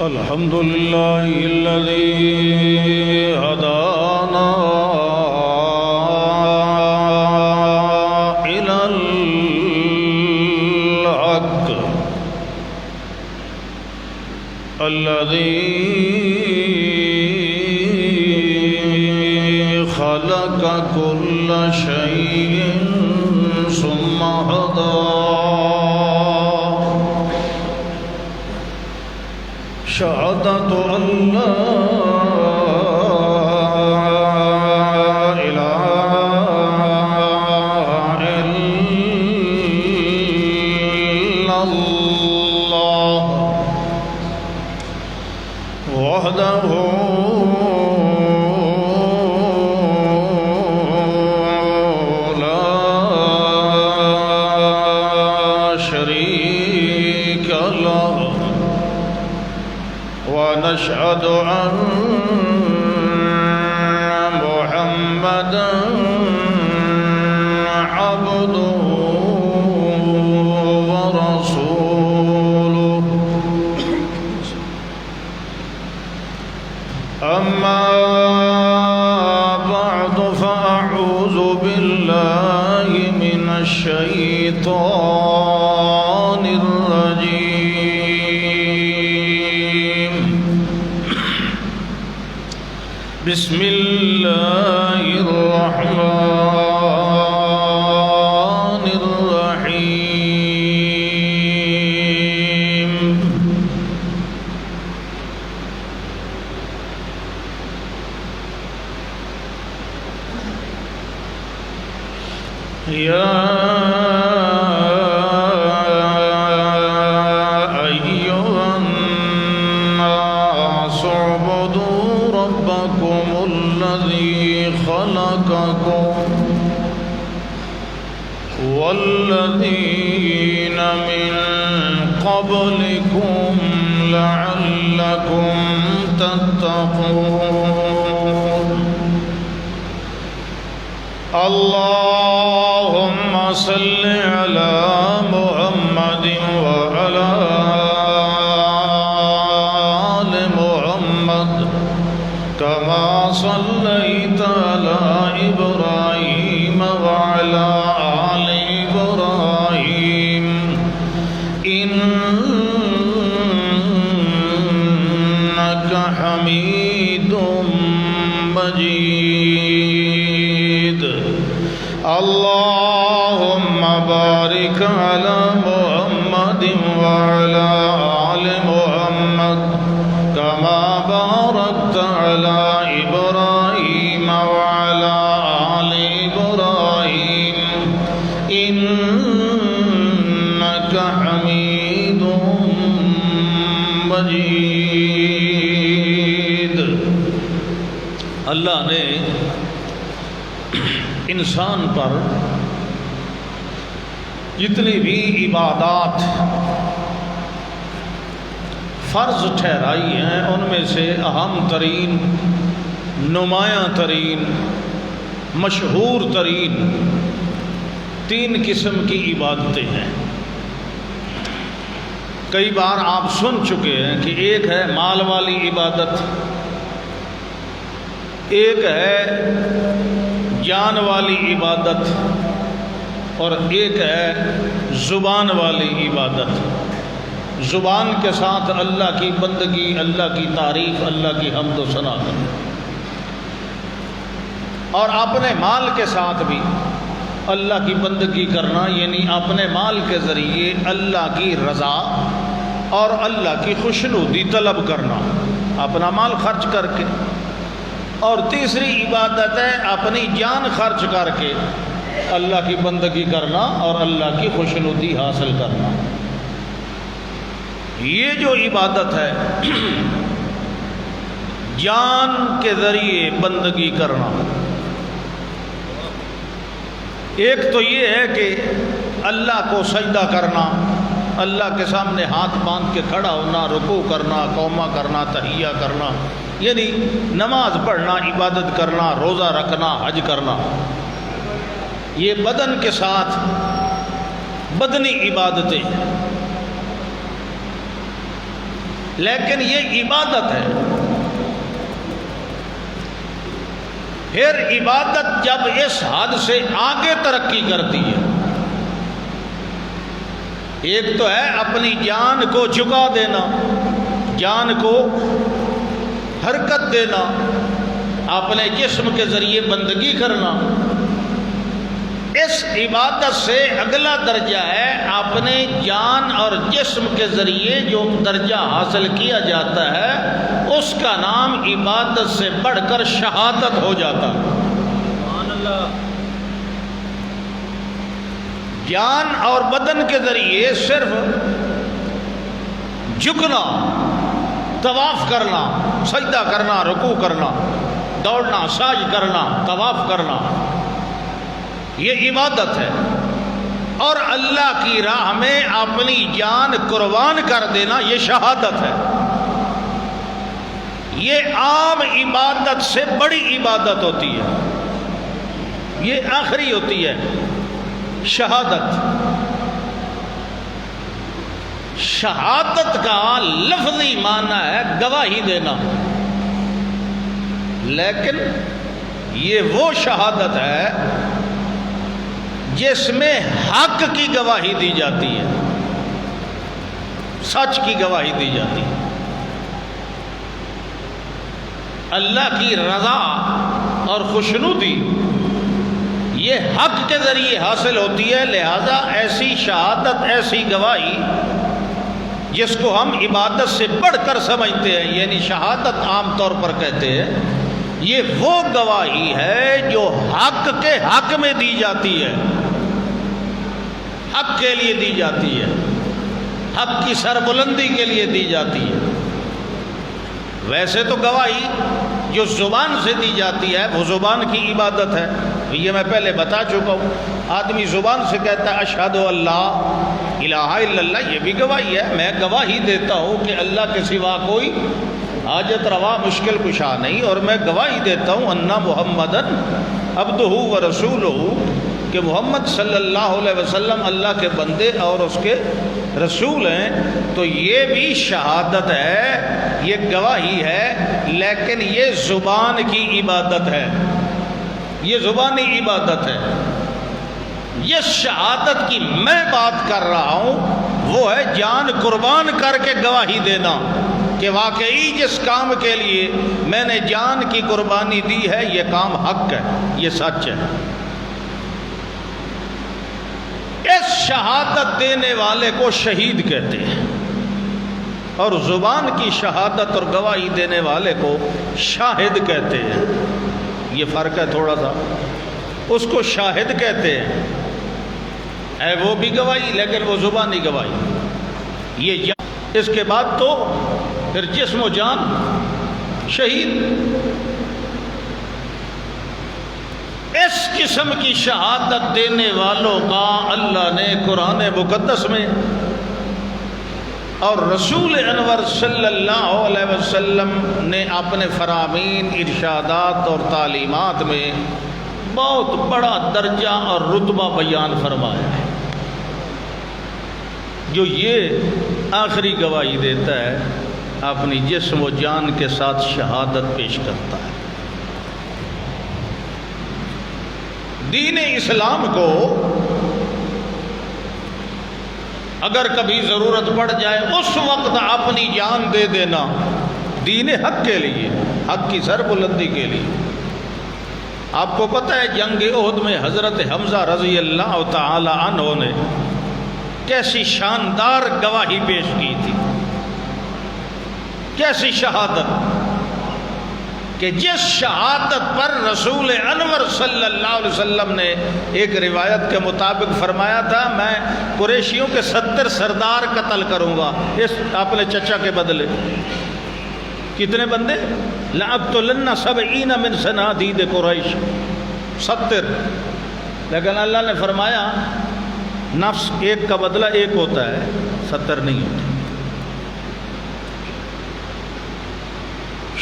الحمد لله الذي هدانا إلى الحق الذي خلق كل شيء ثم هداه شهادة أن لا إله إلا الله وحده لا شريك له ونشهد أن محمدًا عبده ورسوله أما بعد فأعوذ بالله من الشيطان الرجيم بسم الله الرحمن الرحيم يا أيها الناس اعبدوا ربكم الذي خلقكم والذين من قبلكم لعلكم تتقون اللهم صل على محمد وعلى آل محمد كما صليت على إبراهيم وعلى آل إبراهيم إنك حميد مجيد اللهم بارك على محمد وعلى آل محمد كما باركت على إبراهيم وعلى آل إبراهيم إنك حميد مجيد اللہ نے انسان پر جتنی بھی عبادات فرض ٹھہرائی ہیں ان میں سے اہم ترین، نمایاں ترین، مشہور ترین 3 قسم کی عبادتیں ہیں۔ کئی بار آپ سن چکے ہیں کہ ایک ہے مال والی عبادت، ایک ہے جان والی عبادت، اور ایک ہے زبان والی عبادت۔ زبان کے ساتھ اللہ کی بندگی، اللہ کی تعریف، اللہ کی حمد و ثنا کرنا، اور اپنے مال کے ساتھ بھی اللہ کی بندگی کرنا، یعنی اپنے مال کے ذریعے اللہ کی رضا اور اللہ کی خوشنودی طلب کرنا، اپنا مال خرچ کر کے۔ اور تیسری عبادت ہے اپنی جان خرچ کر کے اللہ کی بندگی کرنا اور اللہ کی خوشنودی حاصل کرنا۔ یہ جو عبادت ہے جان کے ذریعے بندگی کرنا، ایک تو یہ ہے کہ اللہ کو سجدہ کرنا، اللہ کے سامنے ہاتھ باندھ کے کھڑا ہونا، رکوع کرنا، قومہ کرنا، تحیہ کرنا، یعنی نماز پڑھنا، عبادت کرنا، روزہ رکھنا، حج کرنا، یہ بدن کے ساتھ بدنی عبادتیں۔ لیکن یہ عبادت ہے۔ پھر عبادت جب اس حد سے آگے ترقی کرتی ہے، ایک تو ہے اپنی جان کو جھکا دینا، جان کو حرکت دینا، اپنے جسم کے ذریعے بندگی کرنا۔ اس عبادت سے اگلا درجہ ہے اپنے جان اور جسم کے ذریعے جو درجہ حاصل کیا جاتا ہے اس کا نام عبادت سے بڑھ کر شہادت ہو جاتا ہے۔ سبحان اللہ۔ جان اور بدن کے ذریعے صرف جھکنا، طواف کرنا، سجدہ کرنا، رکوع کرنا، دوڑنا، ساج کرنا، طواف کرنا، یہ عبادت ہے۔ اور اللہ کی راہ میں اپنی جان قربان کر دینا یہ شہادت ہے۔ یہ عام عبادت سے بڑی عبادت ہوتی ہے، یہ آخری ہوتی ہے شہادت۔ شہادت کا لفظی معنی ہے گواہی دینا، لیکن یہ وہ شہادت ہے جس میں حق کی گواہی دی جاتی ہے، سچ کی گواہی دی جاتی ہے، اللہ کی رضا اور خوشنودی یہ حق کے ذریعے حاصل ہوتی ہے۔ لہذا ایسی شہادت، ایسی گواہی جس کو ہم عبادت سے بڑھ کر سمجھتے ہیں، یعنی شہادت عام طور پر کہتے ہیں، یہ وہ گواہی ہے جو حق کے حق میں دی جاتی ہے، حق کے لیے دی جاتی ہے، حق کی سربلندی کے لیے دی جاتی ہے۔ ویسے تو گواہی جو زبان سے دی جاتی ہے وہ زبان کی عبادت ہے، یہ میں پہلے بتا چکا ہوں۔ آدمی زبان سے کہتا ہے اشہد اللہ الہ الا اللہ، یہ بھی گواہی ہے، میں گواہی دیتا ہوں کہ اللہ کے سوا کوئی حاجت روا مشکل کشا نہیں، اور میں گواہی دیتا ہوں ان محمدن عبدہ و رسولہ، کہ محمد صلی اللہ علیہ وسلم اللہ کے بندے اور اس کے رسول ہیں۔ تو یہ بھی شہادت ہے، یہ گواہی ہے، لیکن یہ زبان کی عبادت ہے، یہ زبانی عبادت ہے۔ یہ شہادت کی میں بات کر رہا ہوں وہ ہے جان قربان کر کے گواہی دینا کہ واقعی جس کام کے لیے میں نے جان کی قربانی دی ہے یہ کام حق ہے، یہ سچ ہے۔ اس شہادت دینے والے کو شہید کہتے ہیں، اور زبان کی شہادت اور گواہی دینے والے کو شاہد کہتے ہیں۔ یہ فرق ہے تھوڑا سا، اس کو شاہد کہتے ہیں، ہے وہ بھی گواہی لیکن وہ زبانی گواہی۔ یہ اس کے بعد تو پھر جسم و جان شہید۔ اس قسم کی شہادت دینے والوں کا اللہ نے قرآن مقدس میں اور رسول انور صلی اللہ علیہ وسلم نے اپنے فرامین، ارشادات اور تعلیمات میں بہت بڑا درجہ اور رتبہ بیان فرمایا ہے، جو یہ آخری گواہی دیتا ہے، اپنی جسم و جان کے ساتھ شہادت پیش کرتا ہے۔ دین اسلام کو اگر کبھی ضرورت پڑ جائے اس وقت اپنی جان دے دینا دین حق کے لیے، حق کی سربلندی کے لیے۔ آپ کو پتہ ہے جنگ احد میں حضرت حمزہ رضی اللہ تعالی عنہ نے کیسی شاندار گواہی پیش کی تھی، کیسی شہادت، کہ جس شہادت پر رسول انور صلی اللہ علیہ وسلم نے ایک روایت کے مطابق فرمایا تھا میں قریشیوں کے 70 سردار قتل کروں گا اس اپنے چچا کے بدلے۔ کتنے بندے؟ لَأَقْتُلَنَّ 70 مِنْ صَنَادِيدِ قُرَيْشٍ، 70۔ لیکن اللہ نے فرمایا نفس ایک کا بدلہ ایک ہوتا ہے، 70 نہیں ہوتا۔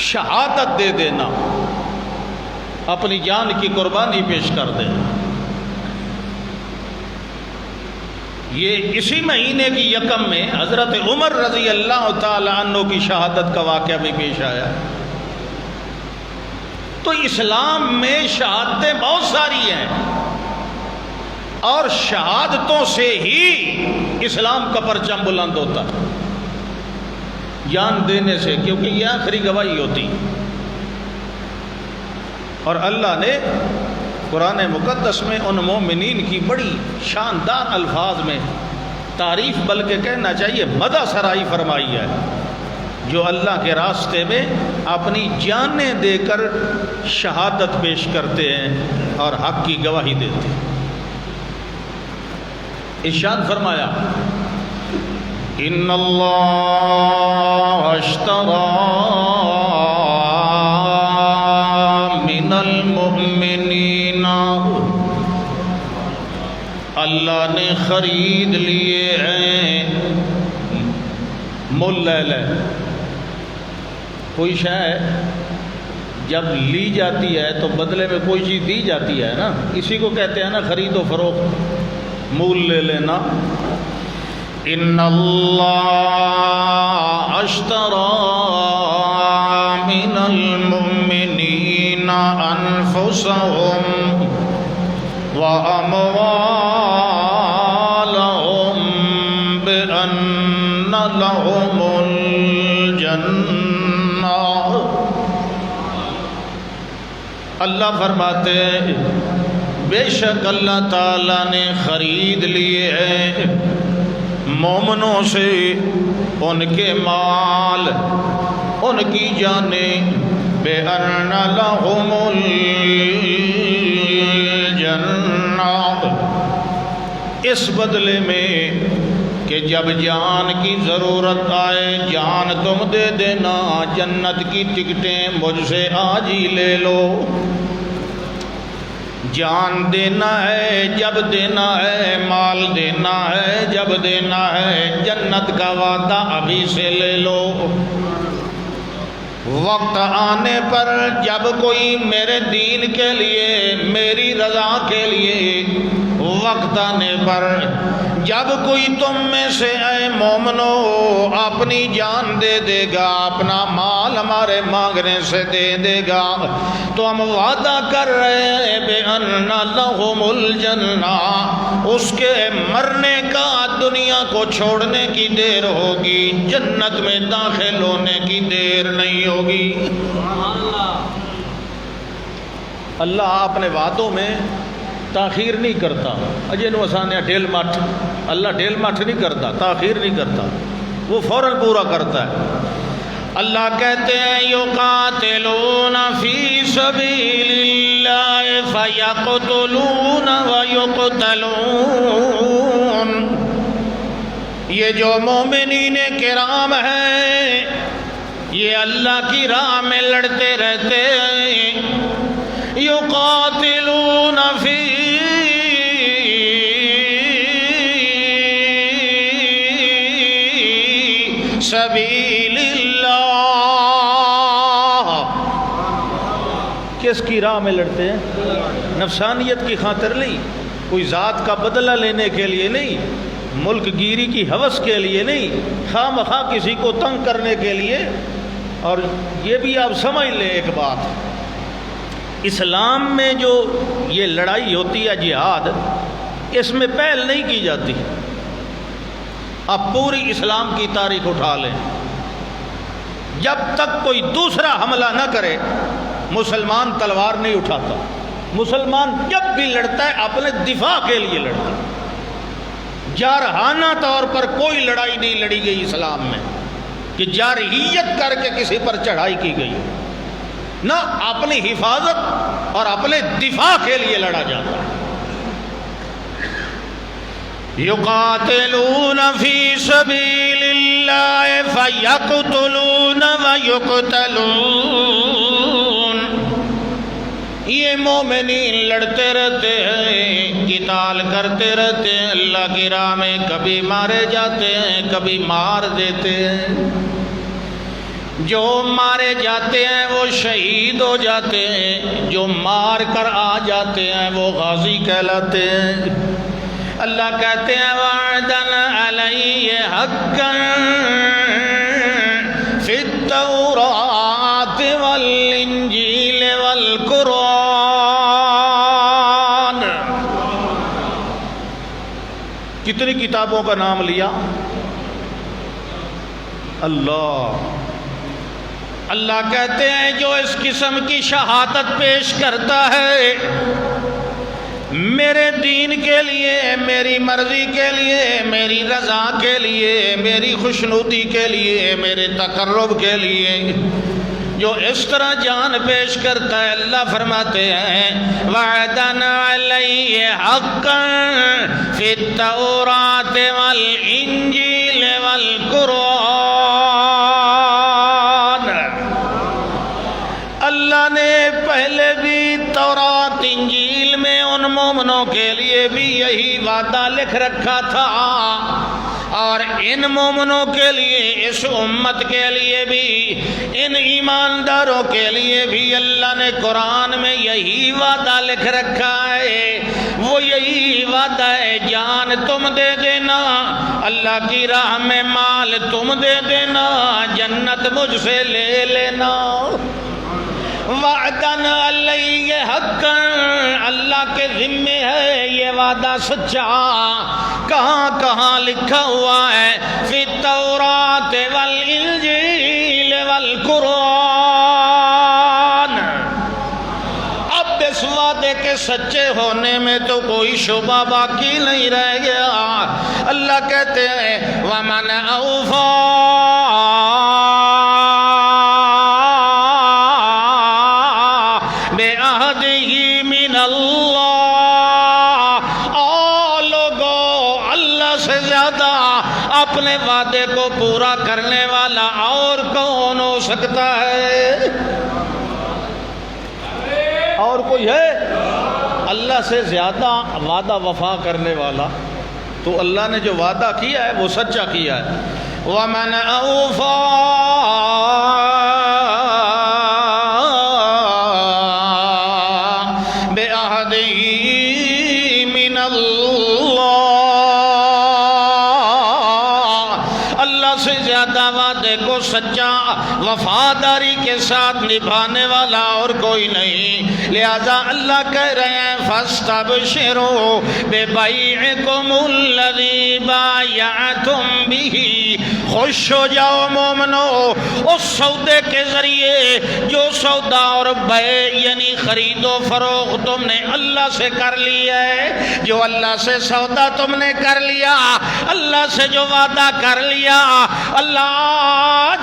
شہادت دے دینا، اپنی جان کی قربانی پیش کر دینا، یہ اسی مہینے کی یکم میں حضرت عمر رضی اللہ تعالی عنہ کی شہادت کا واقعہ بھی پیش آیا۔ تو اسلام میں شہادتیں بہت ساری ہیں، اور شہادتوں سے ہی اسلام کا پرچم بلند ہوتا ہے، جان دینے سے، کیونکہ یہ آخری گواہی ہوتی۔ اور اللہ نے قرآن مقدس میں ان مومنین کی بڑی شاندار الفاظ میں تعریف، بلکہ کہنا چاہیے مدح سرائی فرمائی ہے، جو اللہ کے راستے میں اپنی جانیں دے کر شہادت پیش کرتے ہیں اور حق کی گواہی دیتے ہیں۔ ارشاد فرمایا ان اللہ اشتری من المؤمنین، اللہ نے خرید لیے ہیں، مول لے لے، کوئی شے جب لی جاتی ہے تو بدلے میں کوئی چیز دی جاتی ہے نا، اسی کو کہتے ہیں نا خرید و فروخت، مول لے لینا۔ ان اللہ اشتری من المؤمنین انفسهم واموالهم بان لهم الجنہ۔ اللہ فرماتے ہیں بے شک اللہ تعالیٰ نے خرید لیے ہیں مومنوں سے ان کے مال، ان کی جانیں، بِأَنَّ لَهُمُ الْجَنَّةَ، اس بدلے میں کہ جب جان کی ضرورت آئے جان تم دے دینا، جنت کی ٹکٹیں مجھ سے آج ہی لے لو۔ جان دینا ہے جب دینا ہے، مال دینا ہے جب دینا ہے، جنت کا وعدہ ابھی سے لے لو۔ وقت آنے پر جب کوئی میرے دین کے لیے، میری رضا کے لیے، وقت آنے پر جب کوئی تم میں سے اے مومنو اپنی جان دے دے گا، اپنا مال ہمارے مانگنے سے دے دے گا، تو ہم وعدہ کر رہے ہیں بِأَنَّ لَهُمُ الْجَنَّةَ، اس کے مرنے کا دنیا کو چھوڑنے کی دیر ہوگی، جنت میں داخل ہونے کی دیر نہیں ہوگی۔ اللہ اپنے وعدوں میں تاخیر نہیں کرتا۔ اجے نو آسانیاں ڈھیل مٹھ، اللہ ڈھیل مٹھ نہیں کرتا، تاخیر نہیں کرتا، وہ فوراً پورا کرتا ہے۔ اللہ کہتے ہیں یقاتلون فی سبیل اللہ فیقتلون ویقتلون، یہ جو مومنین کرام ہیں یہ اللہ کی راہ میں لڑتے رہتے ہیں، یقاتلون فی سبیل اللہ، کس کی راہ میں لڑتے ہیں؟ نفسانیت کی خاطر نہیں، کوئی ذات کا بدلہ لینے کے لیے نہیں، ملک گیری کی ہوس کے لیے نہیں، خواہ مخواہ کسی کو تنگ کرنے کے لیے۔ اور یہ بھی آپ سمجھ لیں ایک بات، اسلام میں جو یہ لڑائی ہوتی ہے جہاد، اس میں پہل نہیں کی جاتی۔ آپ پوری اسلام کی تاریخ اٹھا لیں، جب تک کوئی دوسرا حملہ نہ کرے مسلمان تلوار نہیں اٹھاتا۔ مسلمان جب بھی لڑتا ہے اپنے دفاع کے لیے لڑتا ہے، جارحانہ طور پر کوئی لڑائی نہیں لڑی گئی اسلام میں کہ جارحیت کر کے کسی پر چڑھائی کی گئی، نہ اپنی حفاظت اور اپنے دفاع کے لیے لڑا جاتا ہے۔ یقاتلون فی سبیل اللہ فیقتلون ویقتلون، یہ مومنین لڑتے رہتے ہیں، قتال کرتے رہتے ہیں اللہ کی راہ میں، کبھی مارے جاتے ہیں کبھی مار دیتے ہیں، جو مارے جاتے ہیں وہ شہید ہو جاتے ہیں، جو مار کر آ جاتے ہیں وہ غازی کہلاتے ہیں، اللہ کہتے ہیں وعدن علیہ حقا فی التوراۃ والانجیل والقرآن. کتنی کتابوں کا نام لیا؟ اللہ کہتے ہیں جو اس قسم کی شہادت پیش کرتا ہے میرے دین کے لیے، میری مرضی کے لیے، میری رضا کے لیے، میری خوشنودی کے لیے، میرے تقرب کے لیے، جو اس طرح جان پیش کرتا ہے، اللہ فرماتے ہیں وعدن علیہ حقا فی التوراۃ والانجیل والقرآن. اللہ نے پہلے بھی تورات انجیل میں ان مومنوں کے لیے بھی یہی وعدہ لکھ رکھا تھا، اور ان مومنوں کے لیے، اس امت کے لیے بھی، ان ایمانداروں کے لیے بھی اللہ نے قرآن میں یہی وعدہ لکھ رکھا ہے. وہ یہی وعدہ ہے جان تم دے دینا، اللہ کی راہ میں مال تم دے دینا، جنت مجھ سے لے لینا. وعدن علیہ حقا، اللہ کے ذمے ہے یہ وعدہ سچا. کہاں کہاں لکھا ہوا ہے؟ فی التوراۃ والانجیل والقرآن. اب اس وعدے کے سچے ہونے میں تو کوئی شبہ باقی نہیں رہ گیا. اللہ کہتے ہیں وَمَنْ أَوْفَىٰ بِعَهْدِهِ مِنَ اللَّهِ. لوگو، اللہ سے زیادہ اپنے وعدے کو پورا کرنے والا اور کون ہو سکتا ہے؟ اور کوئی ہے؟ اللہ سے زیادہ وعدہ وفا کرنے والا تو اللہ نے جو وعدہ کیا ہے وہ سچا کیا ہے. وَمَنْ أَوْفَىٰ بِعَهْدِهِ مِنَ اللَّهِ. اللہ سے زیادہ وعدے کو سچا وفاداری کے ساتھ نبھانے والا اور کوئی نہیں. لہذا اللہ کہہ رہے ہیں فَاسْتَبْشِرُوا بِبَيْعِكُمُ الَّذِي بَايَعْتُمْ بِهِ. خوش ہو جاؤ مومنو اس سودے کے ذریعے جو سودا اور بیع یعنی خرید و فروخت تم نے اللہ سے کر لیا ہے. جو اللہ سے سودا تم نے کر لیا، اللہ سے جو وعدہ کر لیا، اللہ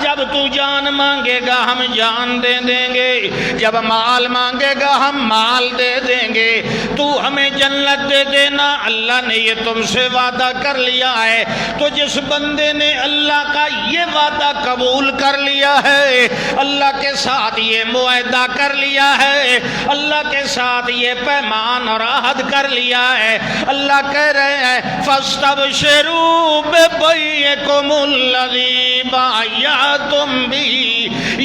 جب تو جان مانگے گا ہم جان دے دیں گے، جب مال مانگے گا ہم مال دے دیں گے، تو ہمیں جنت دے دینا، اللہ نے یہ تم سے وعدہ کر لیا ہے. تو جس بندے نے اللہ کا یہ وعدہ قبول کر لیا ہے، اللہ کے ساتھ یہ معاہدہ کر لیا ہے، اللہ کے ساتھ یہ پیمان اور عہد کر لیا ہے، اللہ کہہ رہے ہیں فَاسْتَبْشِرُوا بِبَيْعِكُمُ الَّذِي بَايَعْتُمْ بِهِ.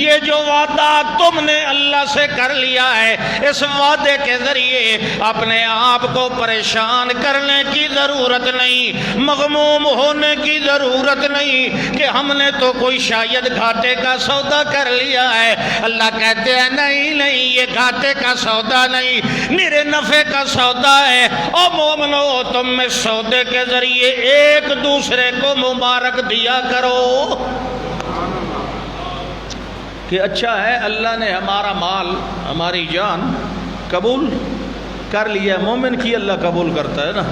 یہ جو وعدہ تم نے اللہ سے کر لیا ہے، اس وعدے کے ذریعے اپنے آپ کو پریشان کرنے کی ضرورت نہیں، مغموم ہونے کی ضرورت نہیں کہ ہم نے تو کوئی شاید گھاٹے کا سودا کر لیا ہے. اللہ کہتے ہیں نہیں نہیں، یہ گھاٹے کا سودا نہیں، میرے نفع کا سودا ہے. او مومنو، تم میں سودے کے ذریعے ایک دوسرے کو مبارک دیا کرو کہ اچھا ہے اللہ نے ہمارا مال، ہماری جان قبول کر لیا. مومن کی اللہ قبول کرتا ہے نا،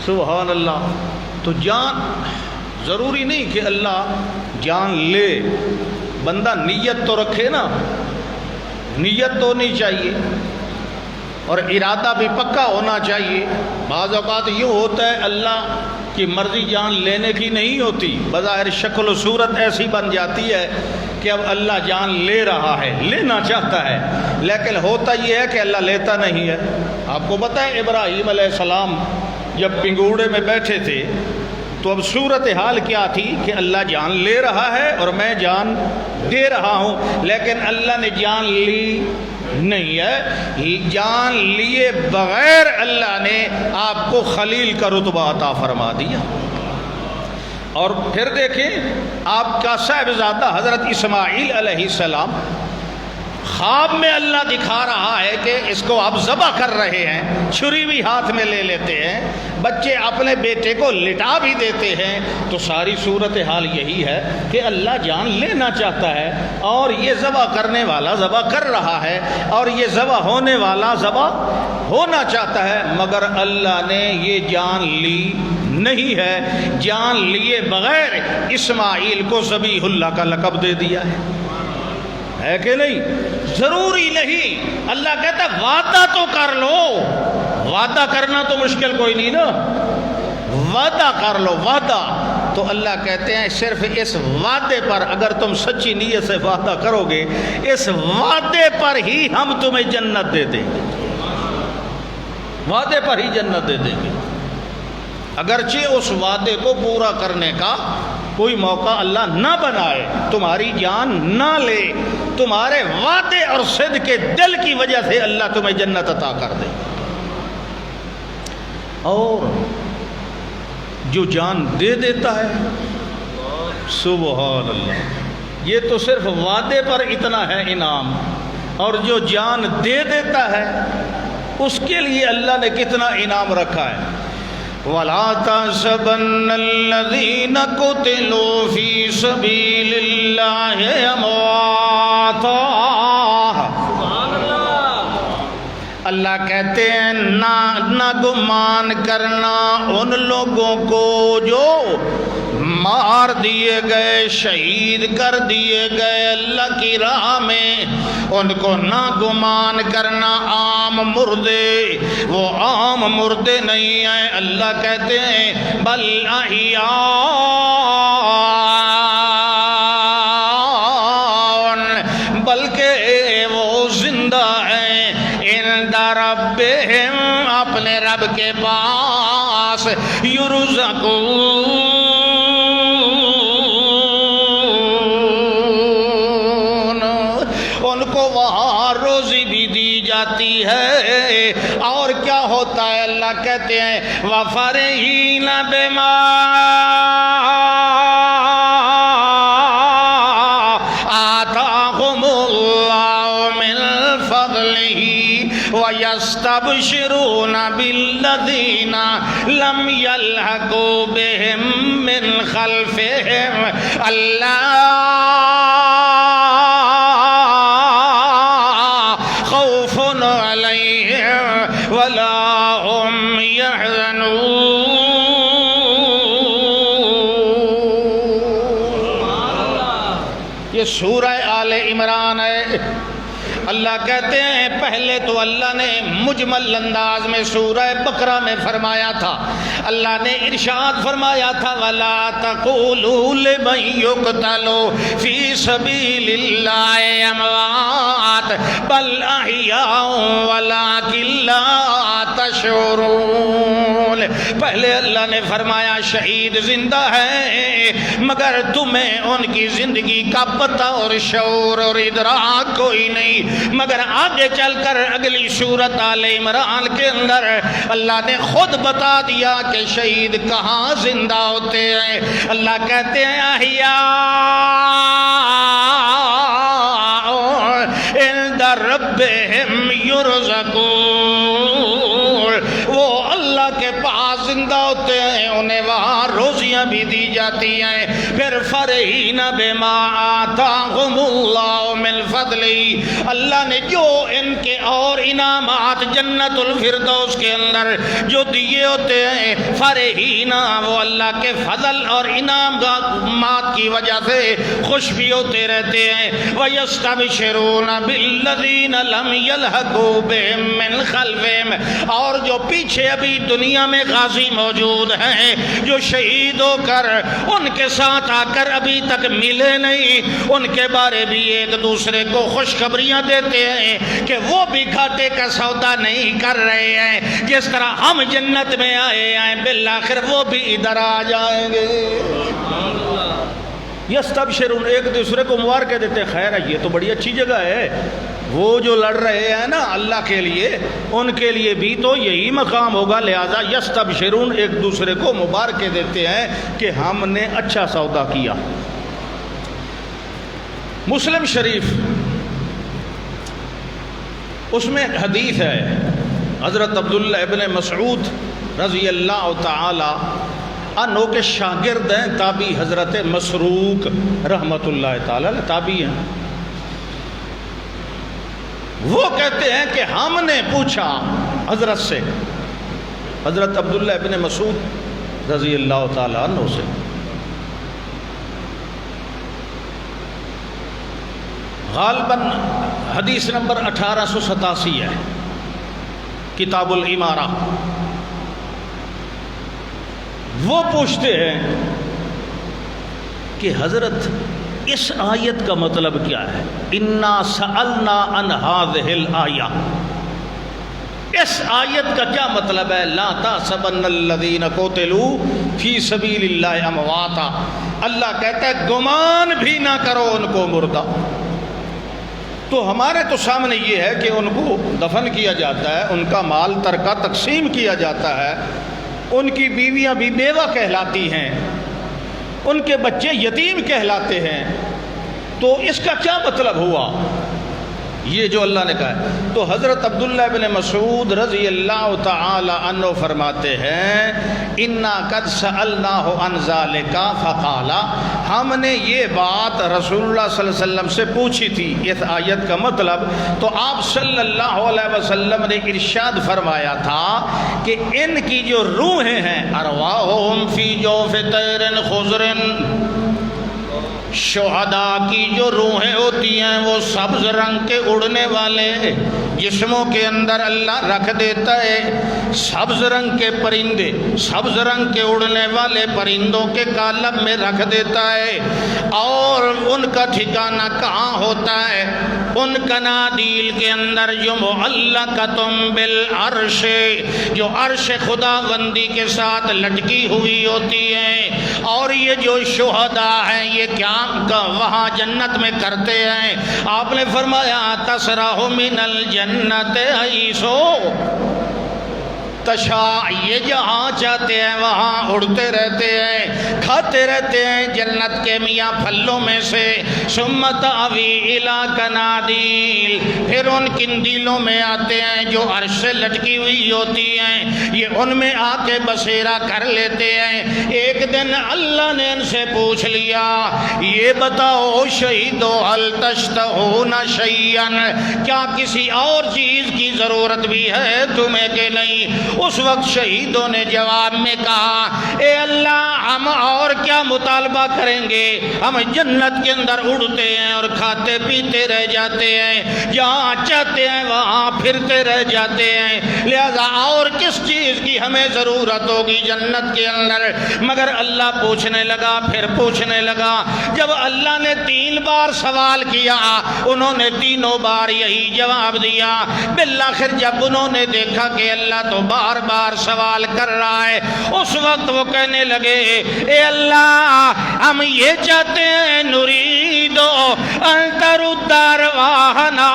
سبحان اللہ. تو جان ضروری نہیں کہ اللہ جان لے، بندہ نیت تو رکھے نا، نیت تو ہونی چاہیے اور ارادہ بھی پکا ہونا چاہیے. بعض اوقات یوں ہوتا ہے اللہ کی مرضی جان لینے کی نہیں ہوتی، بظاہر شکل و صورت ایسی بن جاتی ہے کہ اب اللہ جان لے رہا ہے، لینا چاہتا ہے، لیکن ہوتا یہ ہے کہ اللہ لیتا نہیں ہے. آپ کو پتہ ہے ابراہیم علیہ السلام جب پنگوڑے میں بیٹھے تھے تو اب صورتحال کیا تھی کہ اللہ جان لے رہا ہے اور میں جان دے رہا ہوں، لیکن اللہ نے جان لی نہیں ہے، جان لیے بغیر اللہ نے آپ کو خلیل کا رتبہ عطا فرما دیا۔ اور پھر دیکھیں آپ کا صاحبزادہ حضرت اسماعیل علیہ السلام، خواب میں اللہ دکھا رہا ہے کہ اس کو آپ ذبح کر رہے ہیں، چھری بھی ہاتھ میں لے لیتے ہیں، بچے اپنے بیٹے کو لٹا بھی دیتے ہیں، تو ساری صورتحال یہی ہے کہ اللہ جان لینا چاہتا ہے اور یہ ذبح کرنے والا ذبح کر رہا ہے اور یہ ذبح ہونے والا ذبح ہونا چاہتا ہے، مگر اللہ نے یہ جان لی نہیں ہے، جان لیے بغیر اسماعیل کو ذبیح اللہ کا لقب دے دیا ہے کہ نہیں؟ ضروری نہیں، اللہ کہتا ہے وعدہ تو کر لو، وعدہ کرنا تو مشکل کوئی نہیں نا، وعدہ کر لو، وعدہ تو اللہ کہتے ہیں صرف اس وعدے پر اگر تم سچی نیت سے وعدہ کرو گے، اس وعدے پر ہی ہم تمہیں جنت دے دیں گے، وعدے پر ہی جنت دے دیں گے، اگرچہ اس وعدے کو پورا کرنے کا کوئی موقع اللہ نہ بنائے، تمہاری جان نہ لے، تمہارے وعدے اور صدق کے دل کی وجہ سے اللہ تمہیں جنت عطا کر دے۔ اور جو جان دے دیتا ہے، سبحان اللہ، یہ تو صرف وعدے پر اتنا ہے انعام، اور جو جان دے دیتا ہے اس کے لیے اللہ نے کتنا انعام رکھا ہے۔ وَلَا تَحْسَبَنَّ الَّذِينَ قُتِلُوا فِي سَبِيلِ اللَّهِ أَمْوَاتًا، اللہ کہتے ہیں نہ گمان کرنا ان لوگوں کو جو مار دیے گئے، شہید کر دیے گئے اللہ کی راہ میں، ان کو نہ گمان کرنا عام مردے، وہ عام مردے نہیں ہیں، اللہ کہتے ہیں بل احیاء، بلکہ وہ زندہ ہیں، عند ربہم، اپنے رب کے پاس، یرزقون، وہاں روزی بھی دی جاتی ہے، اور کیا ہوتا ہے اللہ کہتے ہیں وَفَرِحِينَ بِمَا آتَاهُمُ اللَّهُ مِنْ فَضْلِهِ وَيَسْتَبْشِرُونَ بِالَّذِينَ لَمْ يَلْحَقُوا بِهِمْ مِنْ خَلْفِهِمْ أَلَّا ولا هم يحزنون۔ یہ سورہ آل عمران ہے۔ اللہ کہتے ہیں پہلے تو اللہ نے مجمل انداز میں سورہ بقرہ میں فرمایا تھا، اللہ نے ارشاد فرمایا تھا وَلَا تَقُولُوا لِمَن يُقْتَلُ فِي سَبِيلِ اللَّهِ أَمْوَاتٌ بَلْ أَحْيَاءٌ وَلَٰكِن لَّا تَشْعُرُونَ۔ پہلے اللہ نے فرمایا شہید زندہ ہے، مگر تمہیں ان کی زندگی کا پتہ اور شعور اور ادراک کوئی نہیں، مگر آگے چل کر اگلی سورت آل عمران کے اندر اللہ نے خود بتا دیا کہ شہید کہاں زندہ ہوتے ہیں۔ اللہ کہتے ہیں احیاء عند ربہم یرزقون، وہ اللہ کے پاس زندہ ہوتے ہیں، انہیں وہاں روزیاں بھی دی جاتی ہیں۔ پھر فرحین بما آتاہم اللہ من فضلہ، اللہ نے جو ان کے اور انعامات جنت الفردوس کے اندر جو دیے ہوتے ہیں، فرحین، وہ اللہ کے فضل اور انعامات کی وجہ سے خوش بھی ہوتے رہتے ہیں۔ وَيَسْتَبْشِرُونَ بِالَّذِينَ لَمْ يَلْحَقُوا بِهِمْ مِنْ خَلْفِهِمْ، اور جو پیچھے ابھی دنیا میں غازی موجود ہیں، جو شہید ہو کر ان کے ساتھ آ کر ابھی تک ملے نہیں، ان کے بارے بھی ایک دوسرے کو خوشخبریاں دیتے ہیں کہ وہ بھی گھاٹے کا سودا نہیں کر رہے ہیں، جس طرح ہم جنت میں آئے ہیں بالآخر وہ بھی ادھر آ جائیں گے۔ یستبشرون، ایک دوسرے کو مبارکیں دیتے، خیر ہے یہ تو بڑی اچھی جگہ ہے، وہ جو لڑ رہے ہیں نا اللہ کے لیے ان کے لیے بھی تو یہی مقام ہوگا، لہذا یستبشرون ایک دوسرے کو مبارکیں دیتے ہیں کہ ہم نے اچھا سودا کیا۔ مسلم شریف اس میں حدیث ہے، حضرت عبداللہ ابن مسعود رضی اللہ تعالی عنہ کے شاگرد ہیں تابعی حضرت مسروق رحمت اللہ تعالی تابعی ہیں۔ وہ کہتے ہیں کہ ہم نے پوچھا حضرت سے، حضرت عبداللہ ابن مسعود رضی اللہ تعالی عنہ سے، غالباً حدیث نمبر 1887 ہے، کتاب الامارہ۔ وہ پوچھتے ہیں کہ حضرت اس آیت کا مطلب کیا ہے؟ انا سألنا عن هذه الآیہ، اس آیت کا کیا مطلب ہے؟ لا تحسبن الذین قتلوا فی سبیل اللہ امواتا، اللہ کہتا ہے گمان بھی نہ کرو ان کو مردہ۔ تو ہمارے تو سامنے یہ ہے کہ ان کو دفن کیا جاتا ہے، ان کا مال ترکہ تقسیم کیا جاتا ہے، ان کی بیویاں بھی بیوہ کہلاتی ہیں، ان کے بچے یتیم کہلاتے ہیں، تو اس کا کیا مطلب ہوا یہ جو اللہ نے کہا ہے؟ تو حضرت عبداللہ بن مسعود رضی اللہ تعالی عنہ فرماتے ہیں انا قد سألناہ عن ذالک فقال، ہم نے یہ بات رسول اللہ صلی اللہ علیہ وسلم سے پوچھی تھی اس آیت کا مطلب، تو آپ صلی اللہ علیہ وسلم نے ارشاد فرمایا تھا کہ ان کی جو روحیں ہیں ارواحہم فی جوف طیر خضر، شہداء کی جو روحیں ہوتی ہیں وہ سبز رنگ کے اڑنے والے جسموں کے اندر اللہ رکھ دیتا ہے، سبز رنگ کے پرندے، سبز رنگ کے اڑنے والے پرندوں کے کالب میں رکھ دیتا ہے، اور ان کا ٹھکانہ کہاں ہوتا ہے؟ ان کنادیل کے اندر جو معلقۃ بالعرش، جو عرش خدا بندی کے ساتھ لٹکی ہوئی ہوتی ہیں، اور یہ جو شہداء ہیں یہ کیا وہاں جنت میں کرتے ہیں؟ آپ نے فرمایا تسرح من الجنت حیثو تشاء، یہ جہاں چاہتے ہیں وہاں اڑتے رہتے ہیں، کھاتے رہتے ہیں جنت کے میاں پھلوں میں سے، ثم تأوی الی کنادیل، پھر ان قندیلوں میں آتے ہیں جو عرش سے لٹکی ہوئی ہوتی ہیں، یہ ان میں آ کے بسیرا کر لیتے ہیں۔ ایک دن اللہ نے ان سے پوچھ لیا یہ بتاؤ شہیدو هل تشتہون شیئا، کیا کسی اور چیز کی ضرورت بھی ہے تمہیں کہ نہیں؟ اس وقت شہیدوں نے جواب میں کہا اے اللہ ہم اور کیا مطالبہ کریں گے، ہم جنت کے اندر اڑتے ہیں اور کھاتے پیتے رہ جاتے ہیں، جہاں چاہتے ہیں وہاں پھرتے رہ جاتے ہیں، لہذا اور کس چیز کی ہمیں ضرورت ہوگی جنت کے اندر؟ مگر اللہ پوچھنے لگا، پھر پوچھنے لگا، جب اللہ نے 3 بار سوال کیا انہوں نے تینوں بار یہی جواب دیا، بالآخر جب انہوں نے دیکھا کہ اللہ تو بار بار سوال کر رہا ہے، اس وقت وہ کہنے لگے اے اللہ ہم یہ چاہتے ہیں نریدو ان ترد ارواحنا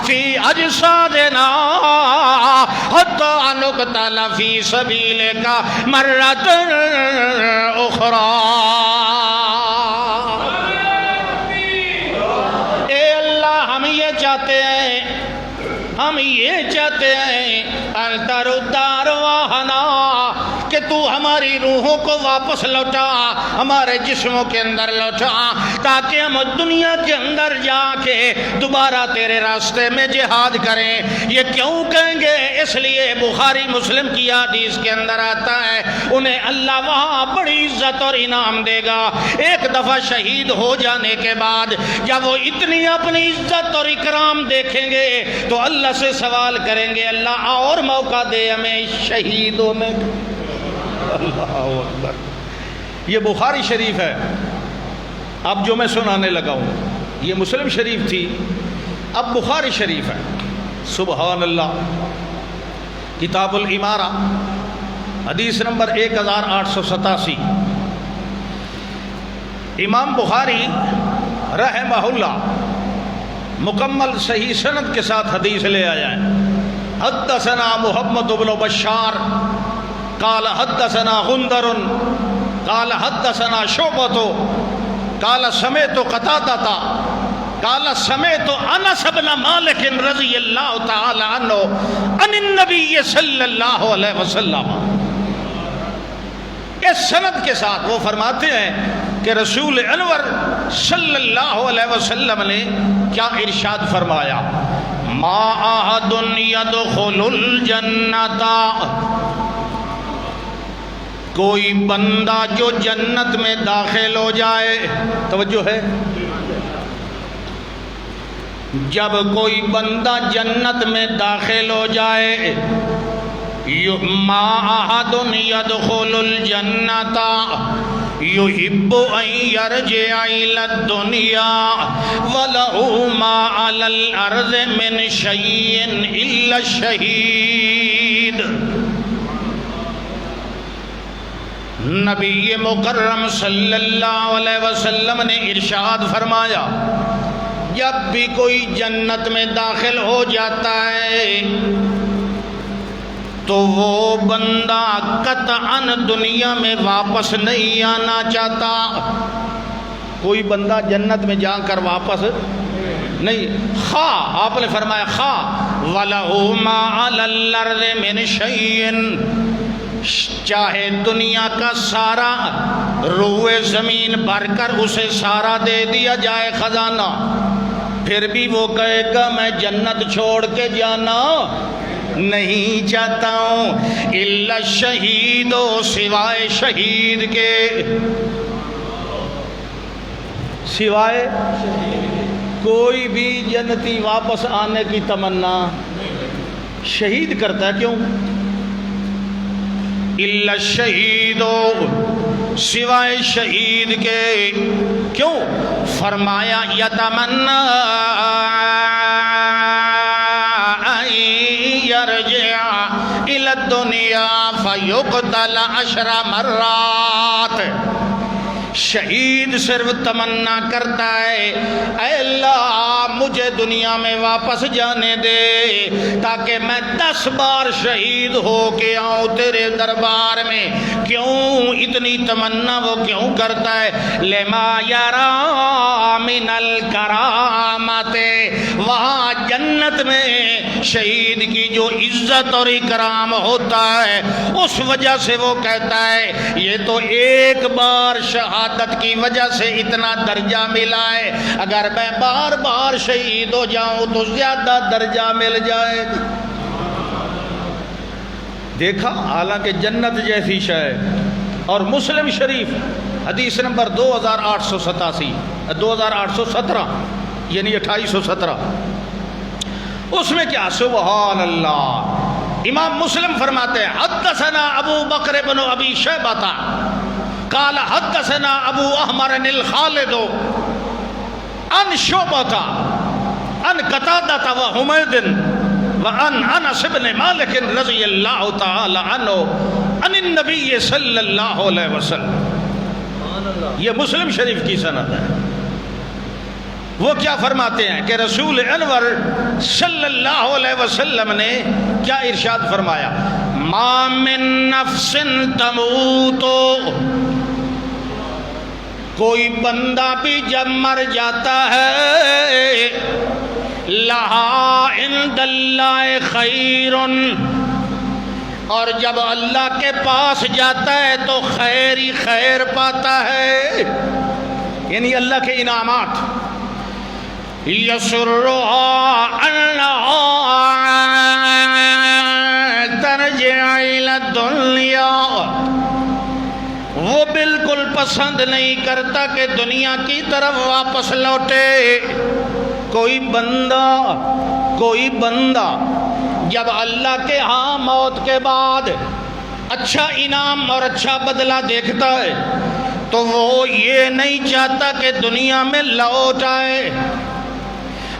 فی اجسادنا حتی نقتل فی سبیلک مرۃ اخری۔ اے اللہ ہم یہ چاہتے ہیں، ہم یہ چاہتے ہیں ان ترد ارواحنا، کہ تو ہماری روحوں کو واپس لوٹا، ہمارے جسموں کے اندر لوٹا، تاکہ ہم دنیا کے اندر جا کے دوبارہ تیرے راستے میں جہاد کریں۔ یہ کیوں کہیں گے؟ اس لیے بخاری مسلم کی حدیث کے اندر آتا ہے انہیں اللہ وہاں بڑی عزت اور انعام دے گا۔ ایک دفعہ شہید ہو جانے کے بعد جب وہ اتنی اپنی عزت اور اکرام دیکھیں گے تو اللہ سے سوال کریں گے اللہ اور موقع دے ہمیں شہید ہونے کا۔ اللہ اکبر، یہ بخاری شریف ہے، اب جو میں سنانے لگا ہوں یہ مسلم شریف تھی، اب بخاری شریف ہے۔ سبحان اللہ، کتاب الامارہ حدیث نمبر 1887. امام بخاری رحمہ اللہ مکمل صحیح سند کے ساتھ حدیث لے آیا ہے. حدثنا محمد بن بشار قال حدثنا غندر قال حدثنا شعبة قال سمعت قتادة قال سمعت انس بن مالک رضی اللہ تعالی عنہ عن النبی صلی اللہ علیہ وسلم. اس سند کے ساتھ وہ فرماتے ہیں کہ رسول انور صلی اللہ علیہ وسلم نے کیا ارشاد فرمایا؟ ما احد يدخل الجنۃ، کوئی بندہ جو جنت میں داخل ہو جائے، توجہ ہے، جب کوئی بندہ جنت میں داخل ہو جائے، ما احد يدخل الجنۃ يحب ان يرجع الى الدنيا وله ما على الارض من شيء الا الشهيد. نبی مکرم صلی اللہ علیہ وسلم نے ارشاد فرمایا جب بھی کوئی جنت میں داخل ہو جاتا ہے تو وہ بندہ قطعاً دنیا میں واپس نہیں آنا چاہتا. کوئی بندہ جنت میں جا کر واپس نہیں، خواہ آپ نے فرمایا خواہ وَلَهُ مَا عَلَى الْأَرْضِ مِنْ شَيْءٍ، چاہے دنیا کا سارا روئے زمین بھر کر اسے سارا دے دیا جائے خزانہ، پھر بھی وہ کہے گا میں جنت چھوڑ کے جانا نہیں چاہتا ہوں. الا الشہید، سوائے شہید کے، سوائے کوئی بھی جنتی واپس آنے کی تمنا شہید کرتا ہے. کیوں؟ الا الشہید، سوائے شہید کے. کیوں؟ فرمایا یتمنا یرجع الی الدنیا فیقتل 10 مرات. شہید صرف تمنا کرتا ہے اے اللہ مجھے دنیا میں واپس جانے دے تاکہ میں 10 بار شہید ہو کے آؤں تیرے دربار میں. کیوں اتنی تمنا وہ کیوں کرتا ہے؟ لما یرا من الکرامت، وہاں جنت میں شہید کی جو عزت اور اکرام ہوتا ہے اس وجہ سے وہ کہتا ہے یہ تو ایک بار شہادت کی وجہ سے اتنا درجہ ملا ہے، اگر میں بار بار شہید ہو جاؤں تو زیادہ درجہ مل جائے. دیکھا، حالانکہ جنت جیسی شے. اور مسلم شریف حدیث نمبر 2817 یعنی 2817، اس میں کیا سبحان اللہ، امام مسلم فرماتے ہیں حدثنا ابو بکر بن ابی شیبہ قال حدثنا ابو احمر الخالد عن شعبہ عن قتادہ وحمید وعن انس بن مالک رضی اللہ تعالی عنہ عن النبی صلی اللہ علیہ وسلم. یہ مسلم شریف کی سند ہے. وہ کیا فرماتے ہیں کہ رسول انور صلی اللہ علیہ وسلم نے کیا ارشاد فرمایا؟ ما من نفس تموت، کوئی بندہ بھی جب مر جاتا ہے لہا عند اللہ خیر، اور جب اللہ کے پاس جاتا ہے تو خیر ہی خیر پاتا ہے، یعنی اللہ کے انعامات. یسرها انہا ترجع الی الدنیا، وہ بالکل پسند نہیں کرتا کہ دنیا کی طرف واپس لوٹے. کوئی بندہ جب اللہ کے ہاں موت کے بعد اچھا انعام اور اچھا بدلہ دیکھتا ہے تو وہ یہ نہیں چاہتا کہ دنیا میں لوٹ آئے.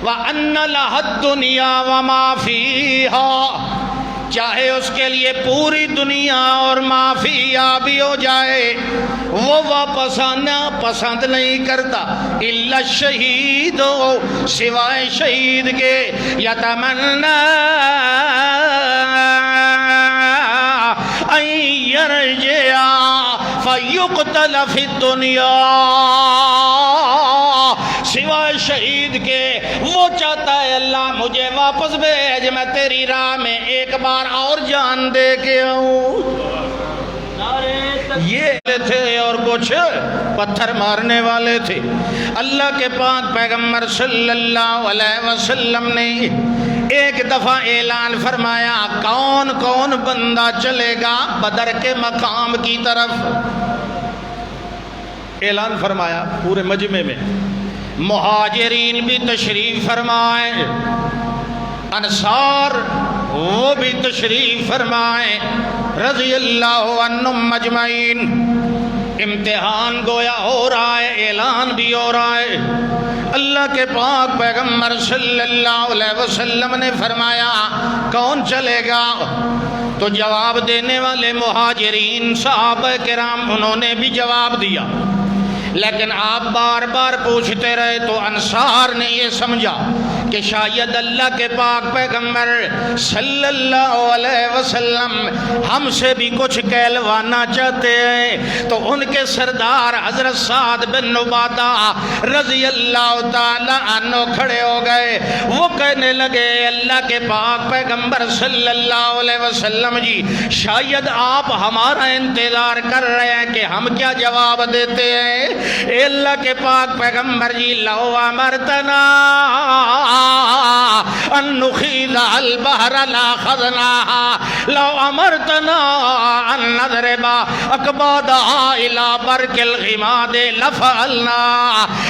وَأَنَّ لَهَا الدُّنْيَا وَمَا فِيهَا، چاہے اس کے لیے پوری دنیا اور معافیا بھی ہو جائے وہ واپس آنا پسند نہیں کرتا. الا الشہید ہو سوائے شہید کے یتمنا ان یرجع فیقتل فی الدنیا. سوائے شہید کے وہ چاہتا ہے اللہ مجھے واپس بھیج میں تیری راہ میں ایک بار اور جان دے کے آؤں. یہ تھے اور کچھ پتھر مارنے والے تھے. اللہ کے پاک پیغمبر صلی اللہ علیہ وسلم نے ایک دفعہ اعلان فرمایا کون کون بندہ چلے گا بدر کے مقام کی طرف. اعلان فرمایا پورے مجمع میں. مہاجرین بھی تشریف فرمائے, انصار وہ بھی تشریف فرمائے رضی اللہ عنہم مجمعین. امتحان گویا ہو رہا ہے, اعلان بھی ہو رہا ہے. اللہ کے پاک پیغمبر صلی اللہ علیہ وسلم نے فرمایا کون چلے گا؟ تو جواب دینے والے مہاجرین صحابہ کرام انہوں نے بھی جواب دیا, لیکن آپ بار بار پوچھتے رہے تو انصار نے یہ سمجھا کہ شاید اللہ کے پاک پیغمبر صلی اللہ علیہ وسلم ہم سے بھی کچھ کہلوانا چاہتے ہیں. تو ان کے سردار حضرت سعد بن عبادہ رضی اللہ تعالی عنہ کھڑے ہو گئے. وہ کہنے لگے اللہ کے پاک پیغمبر صلی اللہ علیہ وسلم جی شاید آپ ہمارا انتظار کر رہے ہیں کہ ہم کیا جواب دیتے ہیں. اے اللہ کے پاک پیغمبر جی لو امرتنا ان نخیض البحر لاخذناها لو امرتنا ان نضرب اکبادها الى برک الغماد لفعلنا.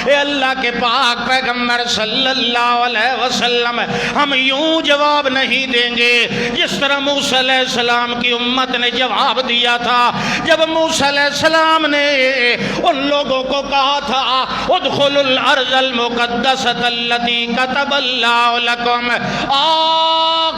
اے اللہ کے پاک پیغمبر صلی اللہ علیہ وسلم ہم یوں جواب نہیں دیں گے جس طرح موسیٰ علیہ السلام کی امت نے جواب دیا تھا جب موسیٰ علیہ السلام نے ان لوگوں کو کہا تھا ادخلوا الارض المقدسۃ التي كتب اللہ لکم.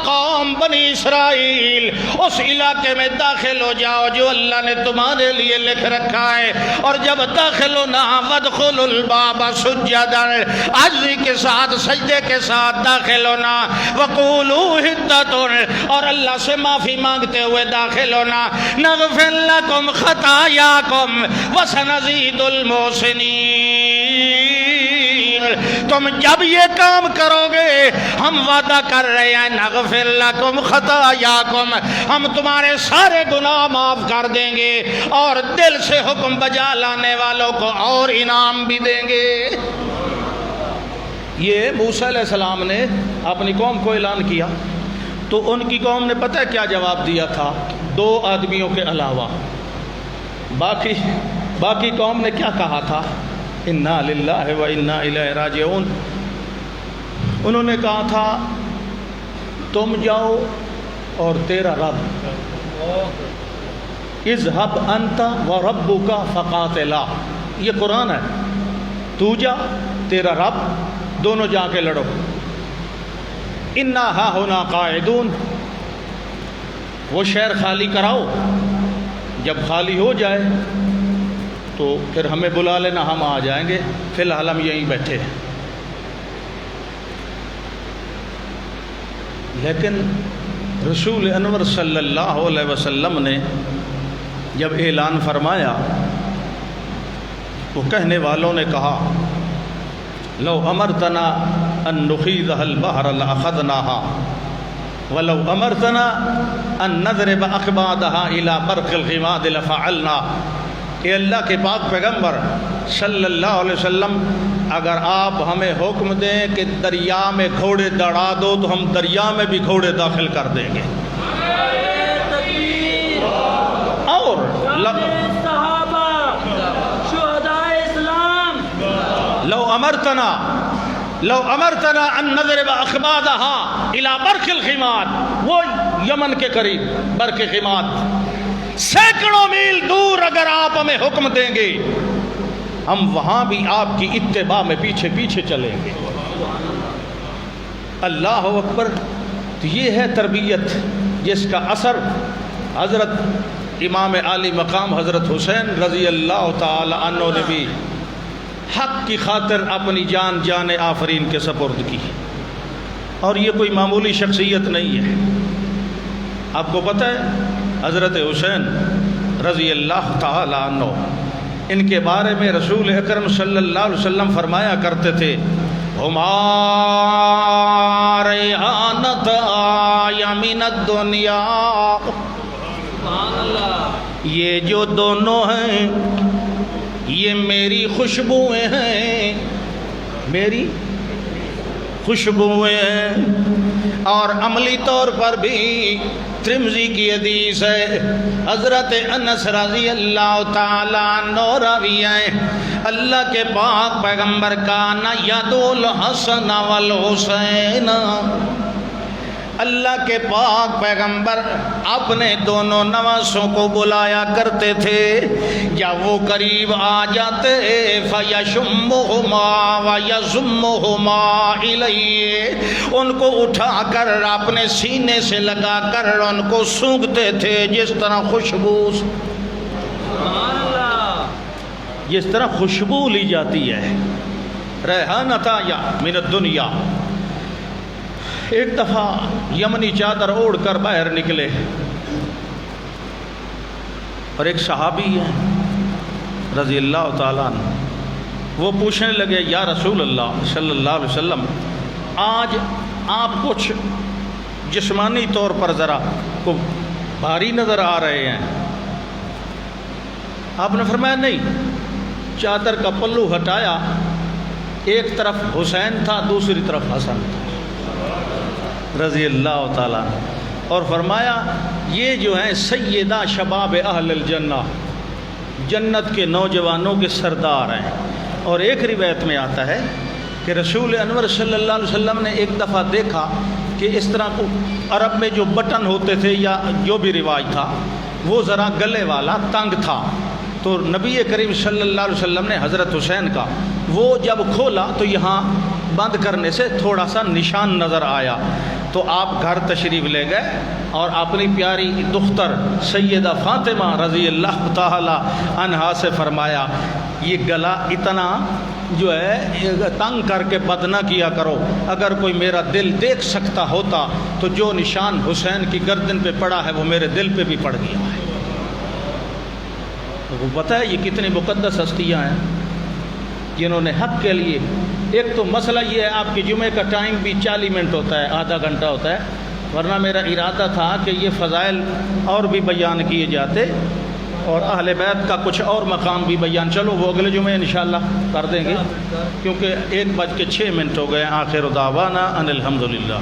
قوم بنی اسرائیل اس علاقے میں داخل ہو جاؤ جو اللہ نے تمہارے لیے لکھ رکھا ہے, اور جب داخل ہونا وادخلوا الباب سجدا عجزی کے ساتھ سجدے کے ساتھ داخل ہونا. وقولوا حطۃ اور اللہ سے معافی مانگتے ہوئے داخل ہونا. نغفر لکم خطایاکم وسنزید المحسنین. تم جب یہ کام کرو گے ہم وعدہ کر رہے ہیں نغفر لکم خطایاکم ہم تمہارے سارے گناہ معاف کر دیں گے اور دل سے حکم بجا لانے والوں کو اور انعام بھی دیں گے. یہ موسیٰ علیہ السلام نے اپنی قوم کو اعلان کیا تو ان کی قوم نے پتہ کیا جواب دیا تھا؟ 2 آدمیوں کے علاوہ باقی قوم نے کیا کہا تھا؟ انا للہ و انا الیہ راجعون. انہوں نے کہا تھا تم جاؤ اور تیرا رب اذهب انت وربک فقاتلا. یہ قرآن ہے. تو جا تیرا رب دونوں جا کے لڑو. انا ہاہنا قاعدون. وہ شہر خالی کراؤ, جب خالی ہو جائے تو پھر ہمیں بلا لینا, ہم آ جائیں گے, فی الحال ہم یہیں بیٹھے ہیں. لیکن رسول انور صلی اللہ علیہ وسلم نے جب اعلان فرمایا تو کہنے والوں نے کہا لو امرتنا ان نخیض البحر لاخذناها ولو امرتنا ان نضرب اکبادها الى برق الغماد لفعلنا. اے اللہ کے پاک پیغمبر صلی اللہ علیہ وسلم اگر آپ ہمیں حکم دیں کہ دریا میں گھوڑے دوڑا دو تو ہم دریا میں بھی گھوڑے داخل کر دیں گے. اور صحابہ شہداء اسلام لو امرتنا ان نضرب اکبادها الى برق الغماد. وہ یمن کے قریب برق غماد سینکڑوں میل دور اگر آپ ہمیں حکم دیں گے ہم وہاں بھی آپ کی اتباع میں پیچھے پیچھے چلیں گے. اللہ اکبر. تو یہ ہے تربیت جس کا اثر حضرت امام عالی مقام حضرت حسین رضی اللہ تعالی عنہ نے بھی حق کی خاطر اپنی جان آفرین کے سپرد کی. اور یہ کوئی معمولی شخصیت نہیں ہے. آپ کو پتہ ہے حضرت حسین رضی اللہ تعالی عنہ، ان کے بارے میں رسول اکرم صلی اللہ علیہ وسلم فرمایا کرتے تھے ہما ریحانۃ من الدنیا، سبحان اللہ، یہ جو دونوں ہیں یہ میری خوشبوئیں ہیں، میری خوشبوئیں ہیں. اور عملی طور پر بھی ترمذی کی حدیث ہے، حضرت انس رضی اللہ تعالیٰ عنہ راوی ہیں، اللہ کے پاک پیغمبر کان یدعو الحسن والحسین، اللہ کے پاک پیغمبر اپنے دونوں نواسوں کو بلایا کرتے تھے، جب وہ قریب آ جاتے فیشمہما ویضمہما الیہ، ان کو اٹھا کر اپنے سینے سے لگا کر ان کو سونگھتے تھے جس طرح خوشبو، سبحان اللہ، جس طرح خوشبو لی جاتی ہے. ریحانۃ من الدنیا. ایک دفعہ یمنی چادر اوڑھ کر باہر نکلے اور ایک صحابی ہے رضی اللہ تعالیٰ عنہ، وہ پوچھنے لگے یا رسول اللہ صلی اللہ علیہ وسلم، آج آپ کچھ جسمانی طور پر ذرا کو بھاری نظر آ رہے ہیں. آپ نے فرمایا نہیں. چادر کا پلو ہٹایا، ایک طرف حسین تھا دوسری طرف حسن تھا رضی اللہ تعالیٰ، اور فرمایا یہ جو ہیں سیدہ شباب اہل الجنہ، جنت کے نوجوانوں کے سردار ہیں. اور ایک روایت میں آتا ہے کہ رسول انور صلی اللہ علیہ وسلم نے ایک دفعہ دیکھا کہ اس طرح کو عرب میں جو بٹن ہوتے تھے یا جو بھی رواج تھا وہ ذرا گلے والا تنگ تھا، تو نبی کریم صلی اللہ علیہ وسلم نے حضرت حسین کا وہ جب کھولا تو یہاں بند کرنے سے تھوڑا سا نشان نظر آیا، تو آپ گھر تشریف لے گئے اور اپنی پیاری دختر سیدہ فاطمہ رضی اللہ تعالی عنہا سے فرمایا یہ گلا اتنا جو ہے تنگ کر کے بد نہ کیا کرو، اگر کوئی میرا دل دیکھ سکتا ہوتا تو جو نشان حسین کی گردن پہ پڑا ہے وہ میرے دل پہ بھی پڑ گیا ہے. وہ پتہ ہے یہ کتنی مقدس ہستیاں ہیں جنہوں نے حق کے لیے. ایک تو مسئلہ یہ ہے آپ کے جمعے کا ٹائم بھی 40 منٹ ہوتا ہے، آدھا گھنٹہ ہوتا ہے، ورنہ میرا ارادہ تھا کہ یہ فضائل اور بھی بیان کیے جاتے اور اہل بیت کا کچھ اور مقام بھی بیان. چلو وہ اگلے جمعے انشاءاللہ کر دیں گے کیونکہ 1:06 ہو گئے. آخر دعوانا ان الحمدللہ.